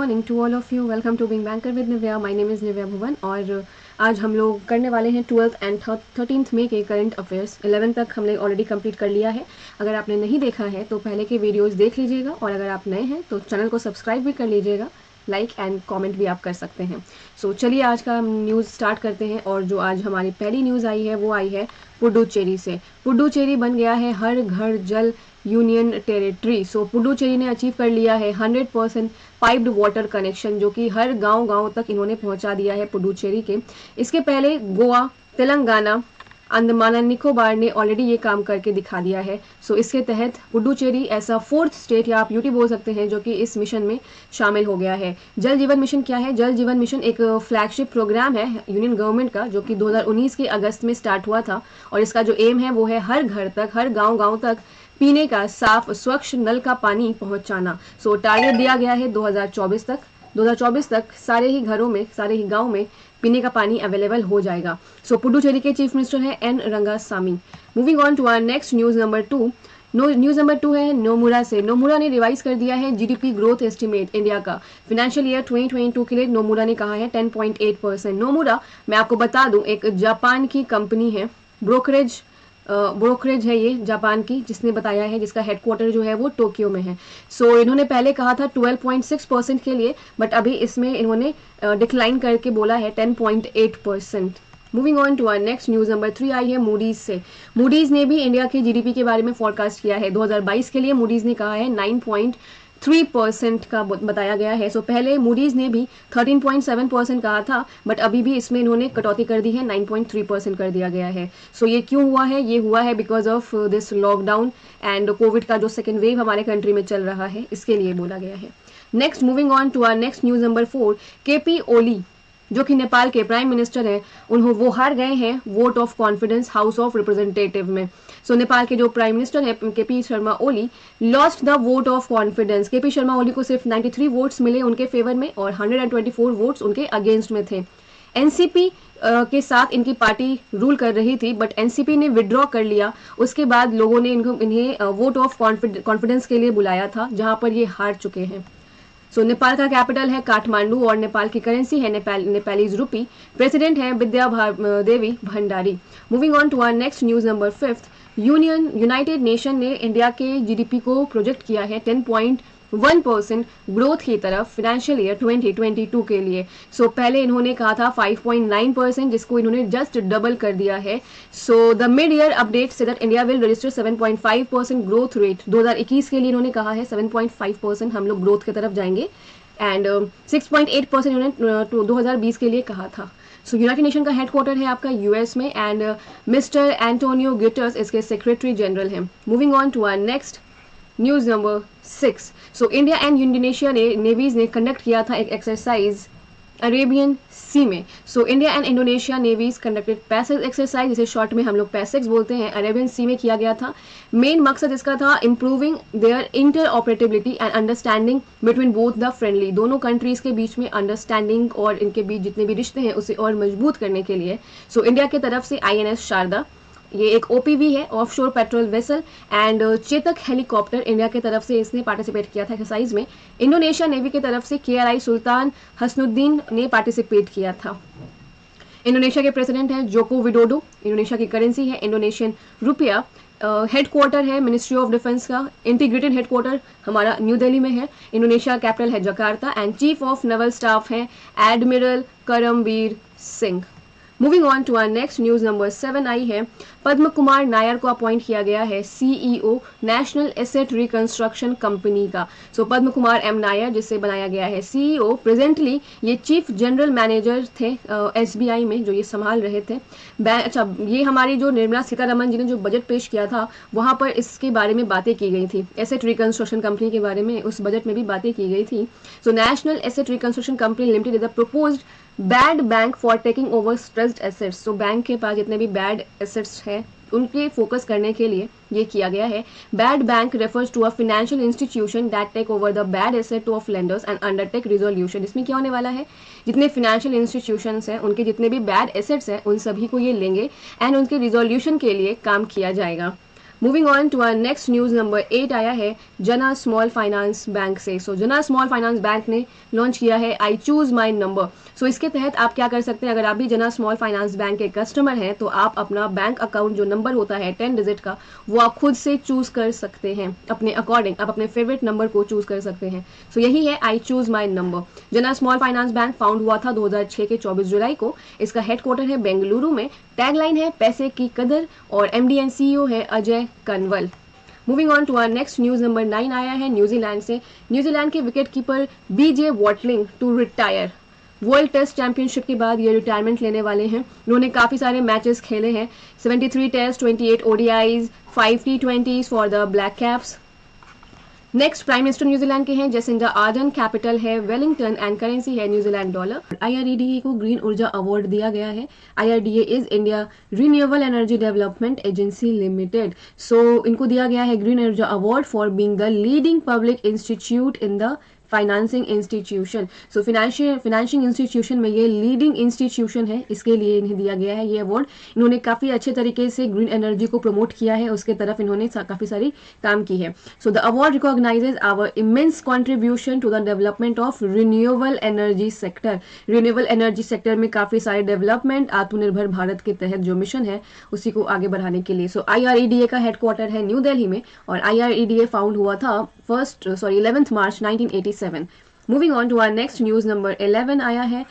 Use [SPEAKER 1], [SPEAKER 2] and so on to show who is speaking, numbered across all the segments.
[SPEAKER 1] Morning to all of you. Welcome to being banker with Nivya. My name is Nivya Bhuvan और आज हम लोग करने वाले हैं 12th एंड 13th मई के करंट अफेयर्स। 11 तक हमने ऑलरेडी कंप्लीट कर लिया है। अगर आपने नहीं देखा है तो पहले के वीडियोस देख लीजिएगा और अगर आप नए हैं तो चैनल को सब्सक्राइब भी कर लीजिएगा। लाइक एंड कमेंट भी आप कर सकते हैं। सो चलिए आज का न्यूज़ स्टार्ट करते हैं। और जो आज हमारी पहली न्यूज़ आई है वो आई है पुडुचेरी से। पुडुचेरी बन गया है हर घर जल यूनियन टेरिटरी। सो पुडुचेरी ने अचीव कर लिया है 100% पाइप्ड वाटर कनेक्शन, जो कि हर गांव तक इन्होंने पहुंचा दिया है पुडुचेरी के। इसके पहले गोवा, तेलंगाना, अंडमान एंड निकोबार ने ऑलरेडी ये काम करके दिखा दिया है। सो इसके तहत पुडुचेरी ऐसा 4th स्टेट या आप यूटी बोल सकते हैं जो कि इस मिशन में शामिल हो गया है। जल जीवन मिशन क्या है? जल जीवन मिशन एक फ्लैगशिप प्रोग्राम है यूनियन गवर्नमेंट का, जो कि 2019 के अगस्त में स्टार्ट हुआ था। और इसका जो एम है वो है हर घर तक, हर गाँव तक पीने का साफ स्वच्छ नल का पानी पहुंचाना। सो टारगेट दिया गया है 2024 तक सारे ही घरों में, सारे ही गांव में पीने का पानी अवेलेबल हो जाएगा। सो पुडुचेरी के चीफ मिनिस्टर हैं N Rangasamy. Moving on to our next news number 2। News number 2 है नोमुरा से। नोमुरा ने रिवाइज कर दिया है जीडीपी ग्रोथ एस्टिमेट इंडिया का फिनेंशियल ईयर 2022 के लिए। नोमुरा ने कहा है 10.8%। नोमुरा, मैं आपको बता दूं, एक जापान की कंपनी है, ब्रोकरेज है ये जापान की, जिसने बताया है, जिसका हेडक्वार्टर जो है वो टोक्यो में है। सो इन्होंने पहले कहा था 12.6% के लिए, बट अभी इसमें इन्होंने डिक्लाइन करके बोला है 10.8%। Moving on to our next news number 3 आई है मूडीज से। मूडीज ने भी इंडिया के जीडीपी के बारे में फोरकास्ट किया है 2022 के लिए। मूडीज ने कहा है 9.3% का बताया गया है। सो पहले मूडीज ने भी 13.7% कहा था, बट अभी भी इसमें इन्होंने कटौती कर दी है, 9.3% कर दिया गया है। सो ये क्यों हुआ है? ये हुआ है because of this lockdown and Covid का जो सेकेंड वेव हमारे कंट्री में चल रहा है, इसके लिए बोला गया है। Next, moving on to our next news number 4। KP Oli, जो कि नेपाल के प्राइम मिनिस्टर हैं, वो हार गए हैं vote of confidence house of representative में। सो नेपाल के जो प्राइम मिनिस्टर हैं KP Sharma Oli lost the vote of confidence. KP Sharma Oli को सिर्फ 93 वोट्स मिले उनके फेवर में और 124 वोट्स उनके अगेंस्ट में थे। एनसीपी के साथ इनकी पार्टी रूल कर रही थी, बट एनसीपी ने विड्रॉ कर लिया। उसके बाद लोगों ने इन्हें वोट ऑफ कॉन्फिडेंस के लिए बुलाया था, जहां पर ये हार चुके हैं। सो नेपाल का कैपिटल है काठमांडू और नेपाल की करेंसी है नेपालीज रूपी। प्रेसिडेंट है Vidya Devi Bhandari. Moving on to our next news number 5। United nation ने इंडिया के जीडीपी को प्रोजेक्ट किया है 10.1% ग्रोथ की तरफ फिनेंशियल ईयर 2022 के लिए। सो पहले इन्होंने कहा था 5.9%, जिसको इन्होंने जस्ट डबल कर दिया है। So the mid year update say that India will register 7.5% growth rate. 2021 के लिए इन्होंने कहा है 7.5% हम लोग ग्रोथ की तरफ जाएंगे एंड 6.8% इन्होंने 2020 के लिए कहा था। सो यूनाइटेड नेशन का हेडक्वार्टर है आपका यूएस में एंड मिस्टर एंटोनियो गुटेरेस इसके सेक्रेटरी जनरल हैं। Moving on to our next news number 6। So India and Indonesia ने नेवीज ने कंडक्ट किया था एक एक्सरसाइज अरेबियन सी में। So India and Indonesia navies conducted passage exercise, जिसे शॉर्ट में हम लोग पैसेज बोलते हैं, अरेबियन सी में किया गया था। मेन मकसद इसका था improving their inter operability and understanding between both the friendly. दोनों कंट्रीज के बीच में अंडरस्टैंडिंग और इनके बीच जितने भी रिश्ते हैं उसे और मजबूत करने के लिए। सो इंडिया की तरफ से INS शारदा, ये एक OPV है, offshore patrol vessel, and Chetak helicopter India की तरफ से इसने पार्टिसिपेट किया था एक्सरसाइज में। इंडोनेशिया नेवी की तरफ से KRI सुल्तान हसनुद्दीन ने पार्टिसिपेट किया था। इंडोनेशिया के प्रेसिडेंट हैं जोको विडोडो। इंडोनेशिया की करेंसी है इंडोनेशियन रुपया। हेडक्वार्टर है मिनिस्ट्री ऑफ डिफेंस का, इंटीग्रेटेड हेडक्वार्टर हमारा न्यू दिल्ली में है। इंडोनेशिया कैपिटल है Jakarta and chief of naval staff है admiral Karambir Singh. Moving on to our next news number 7 आई है पद्म कुमार नायर को अपॉइंट किया गया है CEO national asset reconstruction company का। सो पद्म कुमार M नायर, जिसे बनाया गया है CEO, प्रेजेंटली ये चीफ जनरल मैनेजर थे SBI में, जो ये संभाल रहे थे। अच्छा, ये हमारी जो निर्मला सीतारमन जी ने जो बजट पेश किया था वहां पर इसके बारे में बातें की गई थी, एसेट रिकंस्ट्रक्शन कंपनी के बारे में उस बजट में भी बातें की गई थी। So national asset reconstruction company limited is the proposed bad bank for taking over stressed assets. So bank के पास जितने भी बैड एसेट्स हैं उनके फोकस करने के लिए ये किया गया है। Bad bank refers to a financial institution that take over the bad asset of lenders and undertake resolution. इसमें क्या होने वाला है, जितने फाइनेंशियल इंस्टीट्यूशंस हैं उनके जितने भी बैड एसेट्स हैं उन सभी को ये लेंगे एंड उनके रिजोल्यूशन के लिए काम किया जाएगा। Moving on to our next news number 8 आया है जना स्मॉल फाइनेंस बैंक से। सो जना स्मॉल फाइनेंस बैंक ने लॉन्च किया है आई चूज़ माई नंबर। सो इसके तहत आप क्या कर सकते हैं, अगर आप भी जना स्मॉल फाइनेंस बैंक के कस्टमर हैं तो आप अपना बैंक अकाउंट जो नंबर होता है 10 डिजिट का, वो आप खुद से चूज़ कर सकते हैं अपने अकॉर्डिंग। आप अपने फेवरेट नंबर को चूज़ कर सकते हैं। सो यही है आई चूज़ माई नंबर। जना स्मॉल फाइनेंस बैंक फाउंड हुआ था 2006 के 24 जुलाई को। इसका हेडक्वार्टर है बेंगलुरु में। टैगलाइन है पैसे की कदर और एमडी एंड सीईओ है Ajay Kanwal. Moving on to our next news number 9 आया है न्यूजीलैंड से। न्यूजीलैंड के wicket keeper BJ Watling to retire. World test championship के बाद ये रिटायरमेंट लेने वाले हैं। उन्होंने काफ़ी सारे मैचेस खेले हैं, 73 टेस्ट, 28 ओडीआईज, 5 टी20 for the black caps. Next prime minister New Zealand के हैं जेसिंडा आर्डन। कैपिटल है वेलिंगटन एंड करेंसी है न्यूजीलैंड डॉलर। आईआरईडीए को ग्रीन ऊर्जा अवार्ड दिया गया है। IRDA is India renewable energy development agency limited. So इनको दिया गया है ग्रीन ऊर्जा award for being the leading public institute in the financing institution. So financing institution में ये लीडिंग इंस्टीट्यूशन है, इसके लिए इन्हें दिया गया है ये अवार्ड। इन्होंने काफ़ी अच्छे तरीके से ग्रीन एनर्जी को प्रमोट किया है, उसके तरफ इन्होंने काफ़ी सारी काम की है। So the award recognises our immense contribution to the development of renewable energy sector. Renewable energy sector में काफ़ी सारे डेवलपमेंट, आत्मनिर्भर भारत के तहत जो मिशन है उसी को आगे बढ़ाने के लिए। सो आईआरईडीए का हेडक्वार्टर है न्यू दिल्ली में और आईआरईडीए फाउंड हुआ था 11 मार्च 1987। Moving on to our next news number 11 आया है।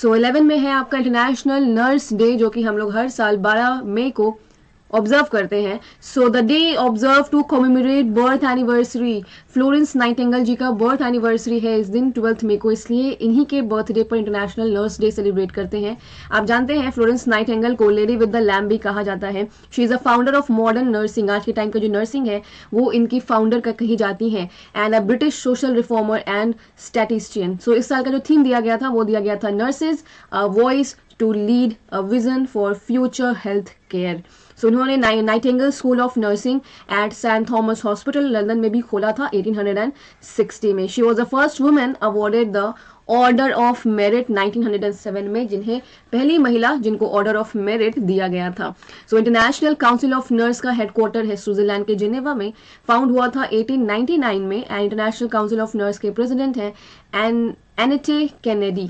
[SPEAKER 1] सो 11 में है आपका इंटरनेशनल नर्स डे, जो कि हम लोग हर साल 12 मई को ऑब्जर्व करते हैं। So the day observe to commemorate birth anniversary. Florence Nightingale ji का बर्थ एनिवर्सरी है इस दिन 12 मई को, इसलिए इन्हीं के बर्थडे पर इंटरनेशनल नर्स डे सेलिब्रेट करते हैं। आप जानते हैं फ्लोरेंस नाइटिंगेल को लेडी विद द लैम्ब भी कहा जाता है। She is a founder of modern nursing. आज के टाइम का जो नर्सिंग है वो इनकी फाउंडर का कही जाती हैं। And a British social reformer and statistician. So इस साल का जो थीम दिया गया था वो दिया गया था nurses a voice to lead a vision for future health care. So उन्होंने Nightingale School of Nursing at Saint Thomas Hospital London में भी खोला था 1860 में। She was the first women awarded the Order of Merit 1907 में, जिन्हें पहली महिला जिनको ऑर्डर ऑफ मेरिट दिया गया था। So international council of nurse का हेडक्वार्टर है स्विट्जरलैंड के जिनेवा में। फाउंड हुआ था 1899 में and international council of nurse के प्रेसिडेंट हैं एनेटे Kennedy.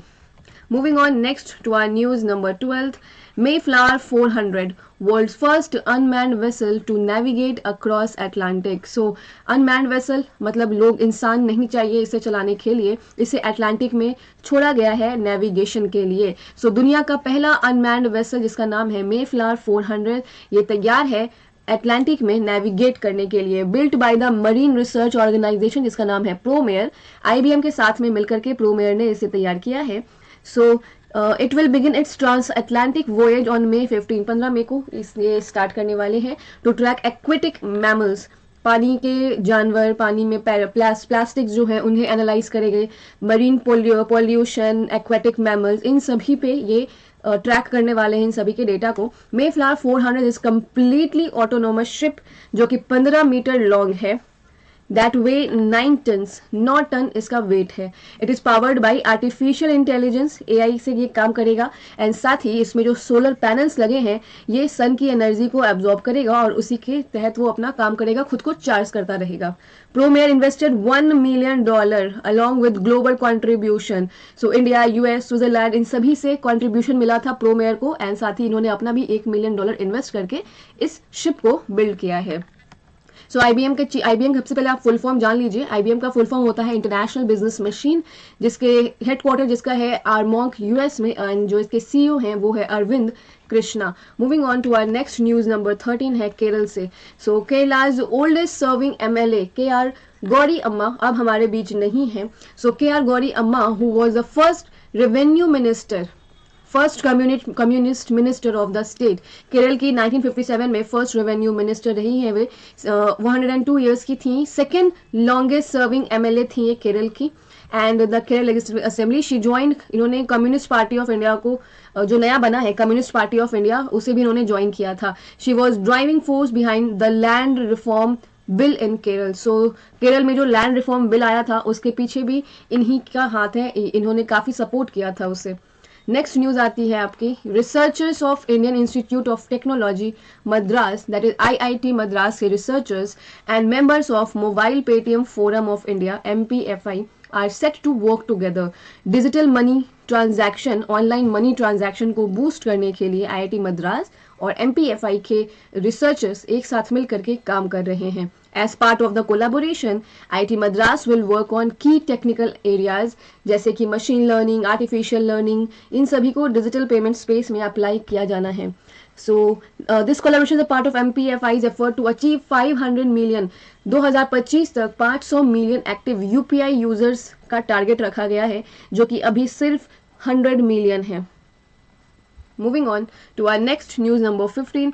[SPEAKER 1] Moving on next to our news number 12, Mayflower 400, world's first unmanned vessel to navigate across Atlantic. So unmanned vessel मतलब लोग इंसान नहीं चाहिए इसे चलाने के लिए, इसे अटलांटिक में छोड़ा गया है नेविगेशन के लिए। So दुनिया का पहला unmanned vessel जिसका नाम है Mayflower 400, ये तैयार है अटलांटिक में नेविगेट करने के लिए। Built by the marine research organisation जिसका नाम है प्रोमेयर। आईबीएम के साथ में मिलकर के प्रोमेयर ने इसे तैयार किया है। So it will begin its trans Atlantic voyage on May 15, 15 मई को इसलिए स्टार्ट करने वाले हैं। टू ट्रैक एक्वेटिक मैमल्स, पानी के जानवर, पानी में प्लास्टिक्स जो है उन्हें एनालाइज करेंगे। मरीन पॉल्यूशन, एक्वेटिक मैमल्स, इन सभी पे ये ट्रैक करने वाले हैं इन सभी के डेटा को। Mayflower 400 is completely autonomous ship जो कि 15 मीटर लॉन्ग है। दैट वे 9 टन्स, 9 टन इसका वेट है। It is powered by artificial intelligence, AI से ये काम करेगा। एंड साथ ही इसमें जो सोलर पैनल्स लगे हैं ये सन की एनर्जी को एब्जॉर्ब करेगा और उसी के तहत वो अपना काम करेगा, खुद को चार्ज करता रहेगा। प्रोमेयर invested $1 million along with global contribution. So India, US, Switzerland, इन सभी से कॉन्ट्रीब्यूशन मिला था प्रोमेयर को। एंड साथ ही इन्होंने अपना भी $1 मिलियन इन्वेस्ट करके इस शिप को बिल्ड किया है। सो आईबीएम सबसे पहले आप फुल फॉर्म जान लीजिए। आईबीएम का फुल फॉर्म होता है इंटरनेशनल बिजनेस मशीन, जिसके हेडक्वार्टर जिसका है आर्मॉन्क US में, एंड जो इसके CEO हैं वो है Arvind Krishna. Moving on to our next news number 13 है केरल से। So Kerala's oldest serving MLA KR Gouri Amma अब हमारे बीच नहीं है। सो KR गौरी अम्मा who was the first revenue minister, first communist minister of the state. Kerala की 1957 में फर्स्ट रेवेन्यू मिनिस्टर रही हैं वे। 102 ईयर्स की थी। सेकेंड लॉन्गेस्ट सर्विंग MLA थी ये केरल की। And the Kerala legislative assembly she join, इन्होंने कम्युनिस्ट पार्टी ऑफ इंडिया को, जो नया बना है कम्युनिस्ट पार्टी ऑफ इंडिया, उसे भी इन्होंने ज्वाइन किया था। She was driving force behind the land reform bill in Kerala. So Kerala में जो लैंड रिफॉर्म बिल आया था उसके पीछे भी इन्हीं का हाथ है, इन्होंने काफ़ी सपोर्ट किया था उसे। नेक्स्ट न्यूज आती है आपकी, researchers of Indian Institute of Technology Madras, that is IIT Madras के researchers and members of Mobile पेटीएम Forum of India MPFI are set to work together. Digital money transaction, online money transaction को boost करने के लिए IIT Madras और एमपीएफआई के researchers एक साथ मिलकर के काम कर रहे हैं। As part of the collaboration, IIT Madras will work on key technical areas जैसे कि मशीन लर्निंग, आर्टिफिशियल लर्निंग, इन सभी को डिजिटल पेमेंट स्पेस में अप्लाई किया जाना है। So this collaboration is a part of MPFI's effort to achieve 500 million 2025 तक 500 मिलियन एक्टिव यूपीआई यूजर्स का टारगेट रखा गया है, जो कि अभी सिर्फ 100 मिलियन है। Moving on to our next news number 15,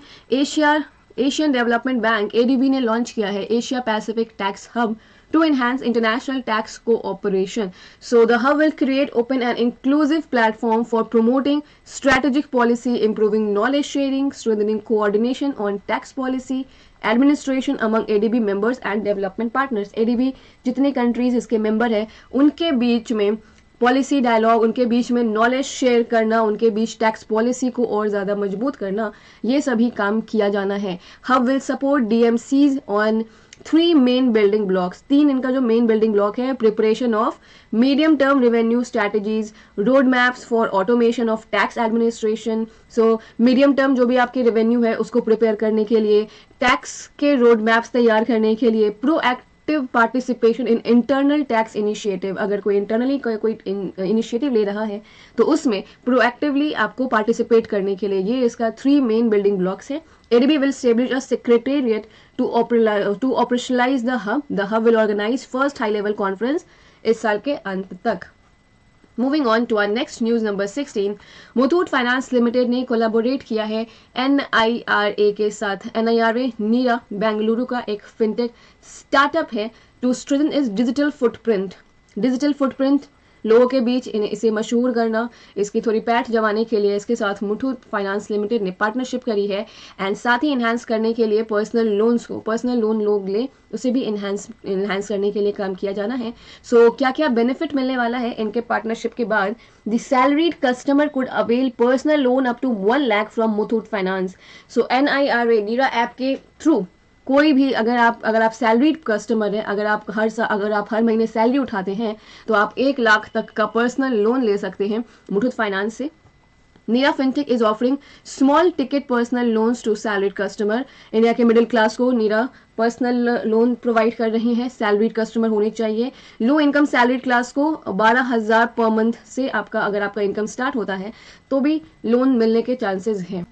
[SPEAKER 1] Asian Development Bank ADB ने लॉन्च किया है Asia Pacific tax hub to enhance international tax cooperation. So the hub will create open and inclusive platform for promoting strategic policy, improving knowledge sharing, strengthening coordination on tax policy administration among ADB members and development partners. ADB जितने countries इसके member है उनके बीच में policy dialogue, उनके बीच में knowledge share करना, उनके बीच tax policy को और ज़्यादा मजबूत करना, ये सभी काम किया जाना है। Hub will support DMCs on 3 main building blocks. 3 इनका जो मेन बिल्डिंग ब्लॉक है, preparation of medium term revenue strategies, road maps for automation of tax administration. So medium term जो भी आपकी रेवेन्यू है उसको प्रिपेयर करने के लिए, टैक्स के रोड मैप्स तैयार करने के लिए, proactive participation in internal tax initiative. अगर कोई इंटरनली कोई इनिशिएटिव ले रहा है तो उसमें प्रोएक्टिवली आपको पार्टिसिपेट करने के लिए ये इसका 3 मेन बिल्डिंग ब्लॉक्स है। ADB will establish a secretariat to operationalize the hub. The hub will organize first high-level conference इस साल के अंत तक। Moving on to our next news number 16, Muthoot finance limited ने कोलैबोरेट किया है NIRA के साथ। NIRA नीरा बेंगलुरु का एक फिनटेक स्टार्टअप है to strengthen its digital footprint. Digital footprint लोगों के बीच इसे मशहूर करना, इसकी थोड़ी पैठ जमाने के लिए इसके साथ मुथूट फाइनेंस लिमिटेड ने पार्टनरशिप करी है एंड साथ ही इन्हांस करने के लिए पर्सनल लोन लोग ले उसे भी इन्हांस करने के लिए काम किया जाना है। सो क्या क्या बेनिफिट मिलने वाला है इनके पार्टनरशिप के बाद? The salaried customer could avail personal loan up to 1 lakh from Muthoot Finance. So NIRA Nira app के थ्रू कोई भी अगर आप सैलरीड कस्टमर हैं, अगर आप हर महीने सैलरी उठाते हैं तो आप 1 लाख तक का पर्सनल लोन ले सकते हैं मुथूट फाइनेंस से। Nira fintech is offering small ticket personal loans to salaried customer. India के मिडिल क्लास को नीरा पर्सनल लोन प्रोवाइड कर रही है, सैलरीड कस्टमर होने चाहिए। लो इनकम सैलरीड क्लास को 12,000 पर मंथ से अगर आपका इनकम स्टार्ट होता है तो भी लोन मिलने के चांसेस हैं।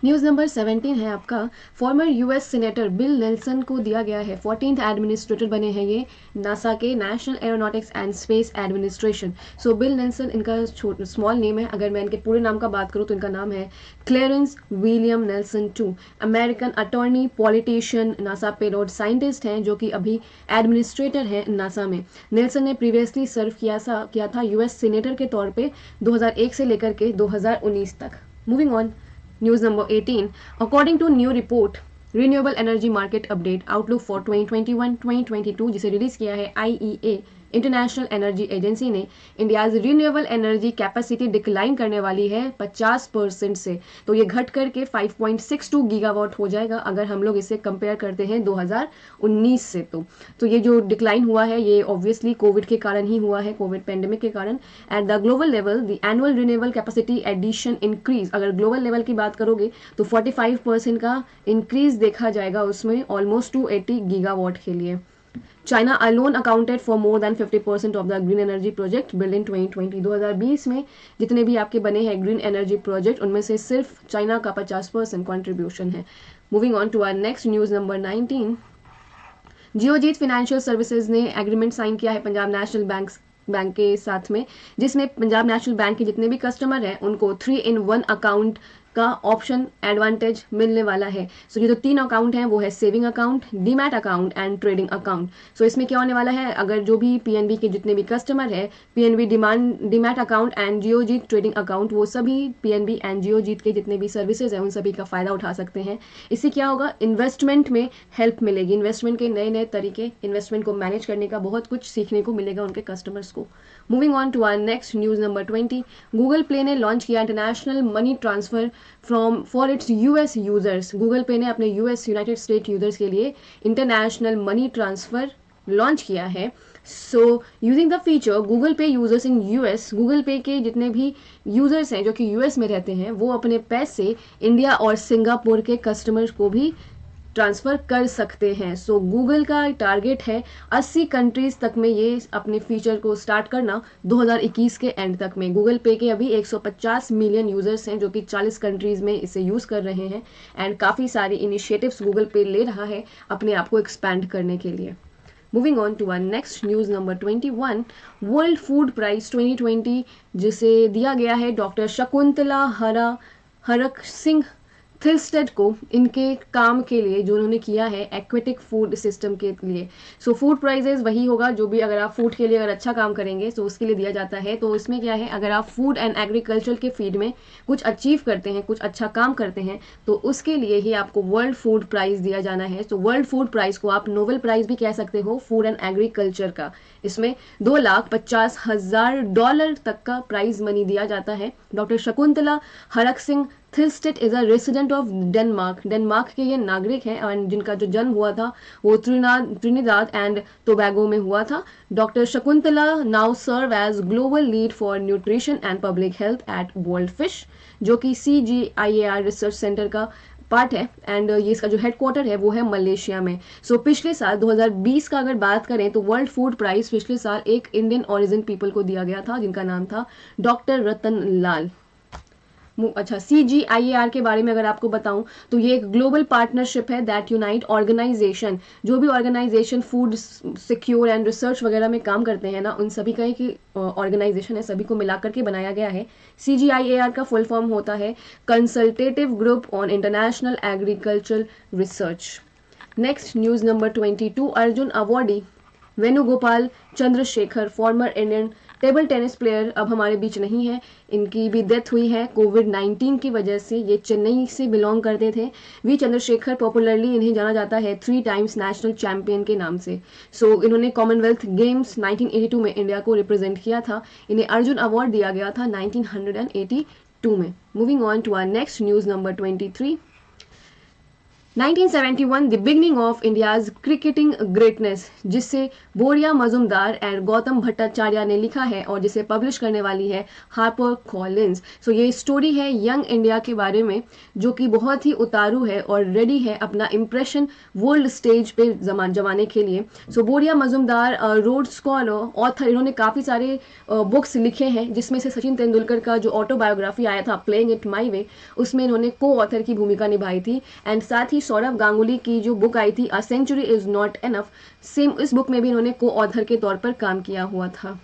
[SPEAKER 1] न्यूज़ नंबर 17 है आपका, former US senator bill Nelson को दिया गया है 14th एडमिनिस्ट्रेटर बने हैं ये नासा के, national aeronautics and space administration. So bill Nelson इनका स्मॉल नेम है। अगर मैं इनके पूरे नाम का बात करूँ तो इनका नाम है Clarence William Nelson two. American attorney, politician, NASA payload scientist हैं जो कि अभी एडमिनिस्ट्रेटर हैं नासा में। नेल्सन ने प्रीवियसली सर्व किया था यूएस सीनेटर के तौर पे 2001 से लेकर के 2019 तक। Moving on, news number 18, according to new report renewable energy market update outlook for 2021-2022 जिसे रिलीज किया है IEA इंटरनेशनल एनर्जी एजेंसी ने, India's renewable energy capacity decline करने वाली है 50% से। तो ये घट करके 5.62 गीगावाट हो जाएगा अगर हम लोग इसे कंपेयर करते हैं 2019 से। तो ये जो डिक्लाइन हुआ है ये ऑब्वियसली कोविड के कारण ही हुआ है, कोविड पेंडेमिक के कारण। At the global level the annual renewable capacity addition increase, अगर ग्लोबल लेवल की बात करोगे तो 45% का इंक्रीज देखा जाएगा उसमें, ऑलमोस्ट 280 गीगावाट के लिए। China alone accounted for more than 50% of the green energy project built in 2020। 2020 में जितने भी आपके बने हैं ग्रीन एनर्जी प्रोजेक्ट उनमें से सिर्फ चाइना का 50% कंट्रीब्यूशन है। Moving on to our next news number 19, Geojit financial services ने एग्रीमेंट साइन किया है पंजाब नेशनल बैंक के साथ में, जिसमें पंजाब नेशनल बैंक के जितने भी कस्टमर हैं उनको 3-in-1 अकाउंट का ऑप्शन एडवांटेज मिलने वाला है। सो ये जो 3 अकाउंट हैं वो है saving account, demat account and trading account. So इसमें क्या होने वाला है, अगर जो भी पीएनबी के जितने भी कस्टमर है, PNB demat account and Geojit trading account, वो सभी पीएनबी एंड जियोजीत के जितने भी सर्विसेज हैं उन सभी का फ़ायदा उठा सकते हैं। इससे क्या होगा, इन्वेस्टमेंट में हेल्प मिलेगी, इन्वेस्टमेंट के नए नए तरीके, इन्वेस्टमेंट को मैनेज करने का बहुत कुछ सीखने को मिलेगा उनके कस्टमर्स को। Moving on to our next news number 20, Google Pay ने लॉन्च किया international money transfer for its US users. Google Pay ने अपने यूएस यूनाइटेड स्टेट यूज़र्स के लिए इंटरनेशनल मनी ट्रांसफ़र लॉन्च किया है। So using the feature Google पे users in US, Google पे के जितने भी यूज़र्स हैं जो कि यूएस में रहते हैं वो अपने पैसे इंडिया और सिंगापुर के कस्टमर्स को भी ट्रांसफ़र कर सकते हैं। सो गूगल का टारगेट है 80 कंट्रीज़ तक में ये अपने फीचर को स्टार्ट करना 2021 के एंड तक में। गूगल पे के अभी 150 मिलियन यूज़र्स हैं जो कि 40 कंट्रीज़ में इसे यूज़ कर रहे हैं एंड काफ़ी सारी इनिशिएटिव्स गूगल पे ले रहा है अपने आप को एक्सपैंड करने के लिए। Moving on to our next news number 21, world food prize 2020 जिसे दिया गया है डॉक्टर शकुंतला हरक सिंह थिल्स्टेड को इनके काम के लिए जो उन्होंने किया है एक्वेटिक फूड सिस्टम के लिए। सो फूड प्राइजेस वही होगा जो भी अगर आप फूड के लिए अगर अच्छा काम करेंगे तो उसके लिए दिया जाता है। तो इसमें क्या है, अगर आप फूड एंड एग्रीकल्चर के फील्ड में कुछ अचीव करते हैं, कुछ अच्छा काम करते हैं तो उसके लिए ही आपको वर्ल्ड फूड प्राइज दिया जाना है। तो वर्ल्ड फूड प्राइज को आप नोबेल प्राइज भी कह सकते हो फूड एंड एग्रीकल्चर का। इसमें $2,50,000 तक का प्राइज मनी दिया जाता है। Doctor Shakuntala Harak Singh Thilsted is a resident of Denmark के ये नागरिक हैं और जिनका जो जन्म हुआ था वो त्रिनिदाद एंड टोबैगो में हुआ था। Doctor Shakuntala now serve as global lead for nutrition and public health at world fish, जो कि CGIAR रिसर्च सेंटर का पार्ट है एंड ये इसका जो हेडक्वार्टर है वो है मलेशिया में। सो पिछले साल 2020 का अगर बात करें तो वर्ल्ड फूड प्राइज पिछले साल एक इंडियन ओरिजिन पीपल को दिया गया था जिनका नाम था डॉक्टर रतन लाल। अच्छा, CGIAR के बारे में अगर आपको बताऊं तो ये एक ग्लोबल पार्टनरशिप है दैट यूनाइट ऑर्गेनाइजेशन, जो भी organisation food secure and research वगैरह में काम करते हैं ना उन सभी का एक ऑर्गेनाइजेशन है, सभी को मिलाकर के बनाया गया है। CGIAR का फुल फॉर्म होता है consultative group on international agricultural research. Next news number 22, Arjun awardee Venugopal Chandrashekhar former Indian table tennis player अब हमारे बीच नहीं है, इनकी भी डेथ हुई है कोविड-19 की वजह से। ये चेन्नई से बिलोंग करते थे। वी चंद्रशेखर पॉपुलरली इन्हें जाना जाता है 3 टाइम्स नेशनल चैंपियन के नाम से। सो इन्होंने कॉमनवेल्थ गेम्स 1982 में इंडिया को रिप्रेजेंट किया था। इन्हें अर्जुन अवार्ड दिया गया था 1982 में। Moving on to our next news number 23, 1971 the beginning of India's cricketing greatness, जिसे बोरिया मजुमदार एंड गौतम भट्टाचार्य ने लिखा है और जिसे पब्लिश करने वाली है हार्पर कॉलिंस। सो ये स्टोरी है यंग इंडिया के बारे में जो कि बहुत ही उतारू है और रेडी है अपना इम्प्रेशन वर्ल्ड स्टेज पे जमाने के लिए। सो बोरिया मजुमदार रोड स्कॉलर ऑथर, इन्होंने काफ़ी सारे बुक्स लिखे हैं जिसमें से सचिन तेंदुलकर का जो ऑटोबायोग्राफी आया था प्लेइंग इट माई वे, उसमें इन्होंने को ऑथर की भूमिका निभाई थी। एंड साथ ही सौरभ गांगुली की जो बुक आई थी a century is not enough, same इस बुक में भी इन्होंने को ऑथर के तौर पर काम किया हुआ था।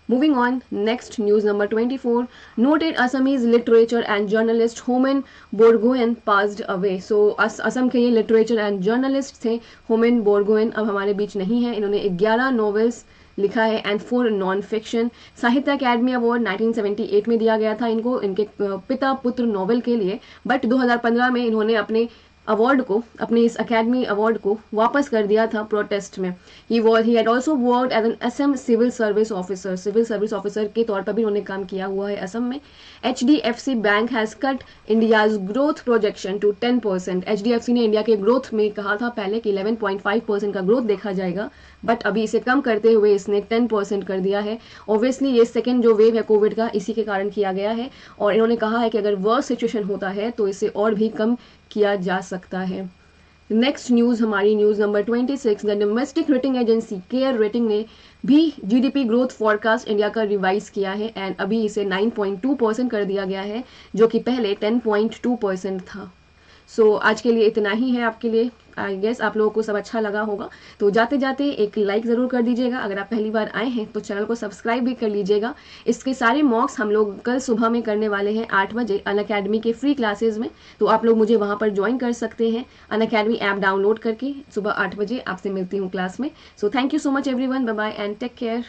[SPEAKER 1] Moving on, next news number 24, noted Assamese literature and journalist Homen Borgohain passed away. So Assam के ये लिटरेचर एंड जर्नलिस्ट थे होमेन बोरगोहेन, अब हमारे बीच नहीं है। इन्होंने 11 नॉवेल्स लिखा है एंड 4 नॉन फिक्शन। साहित्य अकेडमी अवार्ड 1978 में दिया गया था इनको इनके पिता पुत्र नॉवेल के लिए, बट 2015 में इन्होंने अपने अवार्ड को, अपने इस अकेडमी अवार्ड को वापस कर दिया था प्रोटेस्ट में। He had also worked as an Assam civil service officer के तौर पर भी उन्होंने काम किया हुआ है असम में। HDFC bank has cut India's growth projection to 10%। HDFC ने इंडिया के ग्रोथ में कहा था पहले कि 11.5% का ग्रोथ देखा जाएगा, बट अभी इसे कम करते हुए इसने 10% कर दिया है। ऑब्वियसली ये सेकेंड जो वेव है कोविड का इसी के कारण किया गया है और इन्होंने कहा है कि अगर वर्स्ट सिचुएशन होता है तो इसे और भी कम किया जा सकता है। नेक्स्ट न्यूज़ हमारी news number 26, the domestic rating agency care rating ने भी GDP ग्रोथ फॉरकास्ट इंडिया का रिवाइज किया है एंड अभी इसे 9.2% कर दिया गया है जो कि पहले 10.2% था। सो आज के लिए इतना ही है आपके लिए। आई गेस आप लोगों को सब अच्छा लगा होगा। तो जाते जाते एक लाइक ज़रूर कर दीजिएगा। अगर आप पहली बार आए हैं तो चैनल को सब्सक्राइब भी कर लीजिएगा। इसके सारे मॉक्स हम लोग कल सुबह में करने वाले हैं 8 बजे अनअकैडमी के फ्री क्लासेज में। तो आप लोग मुझे वहाँ पर ज्वाइन कर सकते हैं अनअकैडमी ऐप डाउनलोड करके। सुबह 8 बजे आपसे मिलती हूँ क्लास में। So thank you so much everyone, bye bye and take care.